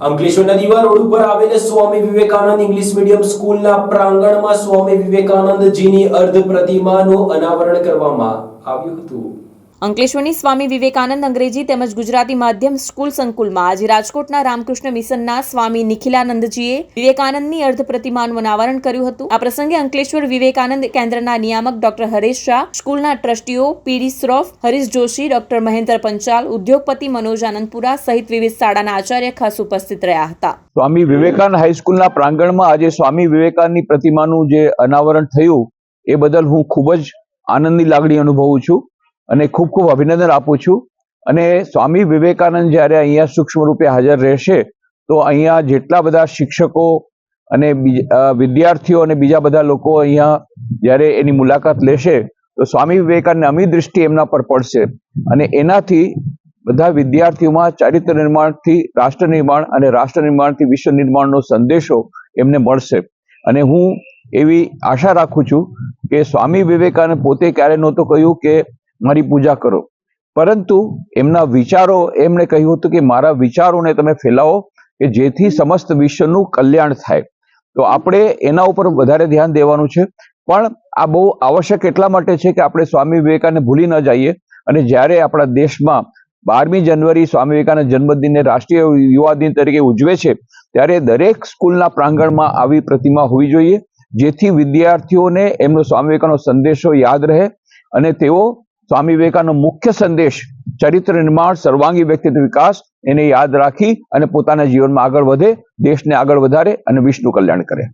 અંકલેશ્વરના દીવા રોડ ઉપર આવેલ સ્વામી વિવેકાનંદ ઇંગ્લિશ મીડિયમ સ્કૂલના પ્રાંગણમાં સ્વામી વિવેકાનંદજીની અર્ધ પ્રતિમાનું અનાવરણ કરવામાં આવ્યું હતું। અંકલેશ્વરની સ્વામી વિવેકાનંદ અંગ્રેજી તેમજ ગુજરાતી માધ્યમ સ્કૂલ સંકુલમાં આજે રાજકોટના રામકૃષ્ણ મિશનના સ્વામી નિખિલાનંદજીએ વિવેકાનંદની અર્ધ પ્રતિમાનું અનાવરણ કર્યું હતું। આ પ્રસંગે અંકલેશ્વર વિવેકાનંદ કેન્દ્રના નિયામક ડોક્ટર હરેશ શાહ, સ્કૂલના ટ્રસ્ટીઓ પીડી શ્રોફ, હરીશ જોશી, ડોક્ટર મહેન્દ્ર પંચાલ, ઉદ્યોગપતિ મનોજ આનંદપુરા સહિત વિવિધ શાળાના આચાર્ય ખાસ ઉપસ્થિત રહ્યા હતા। સ્વામી વિવેકાનંદ હાઈસ્કૂલના પ્રાંગણમાં આજે સ્વામી વિવેકાનંદની પ્રતિમાનું જે અનાવરણ થયું એ બદલ હું ખૂબ જ આનંદની લાગણી અનુભવું છું અને ખૂબ ખૂબ અભિનંદન આપું છું। અને સ્વામી વિવેકાનંદ જ્યારે અહીંયા સૂક્ષ્મ રૂપે હાજર રહેશે તો અહીંયા જેટલા બધા શિક્ષકો અને વિદ્યાર્થીઓ અને બીજા બધા લોકો અહીંયા જ્યારે એની મુલાકાત લેશે તો સ્વામી વિવેકાનંદની અમી દૃષ્ટિ એમના પર પડશે અને એનાથી બધા વિદ્યાર્થીઓમાં ચારિત્ર નિર્માણથી રાષ્ટ્ર નિર્માણ અને રાષ્ટ્ર નિર્માણથી વિશ્વ નિર્માણનો સંદેશો એમને મળશે। અને હું એવી આશા રાખું છું કે સ્વામી વિવેકાનંદ પોતે ક્યારે નહોતું કહ્યું કે મારી પૂજા કરો, પરંતુ એમના વિચારો એમણે કહ્યું હતું કે મારા વિચારોને તમે ફેલાવો કે જેથી સમસ્ત વિશ્વનું કલ્યાણ થાય। તો આપણે એના ઉપર વધારે ધ્યાન દેવાનું છે, પણ આ બહુ આવશ્યક એટલા માટે છે કે આપણે સ્વામી વિવેકાનંદ ભૂલી ન જઈએ। અને જ્યારે આપણા દેશમાં 12મી જાન્યુઆરી સ્વામી વિવેકાનંદ જન્મદિનને રાષ્ટ્રીય યુવા દિન તરીકે ઉજવે છે ત્યારે દરેક સ્કૂલના પ્રાંગણમાં આવી પ્રતિમા હોવી જોઈએ, જેથી વિદ્યાર્થીઓને એમનો સ્વામી વિવેકાનંદનો સંદેશો યાદ રહે અને તેઓ સ્વામી વિવેકાનંદનો મુખ્ય સંદેશ ચરિત્ર નિર્માણ, સર્વાંગી વ્યક્તિત્વ વિકાસ એને યાદ રાખી અને પોતાના જીવનમાં આગળ વધે, દેશને આગળ વધારે અને વિશ્વનું કલ્યાણ કરે।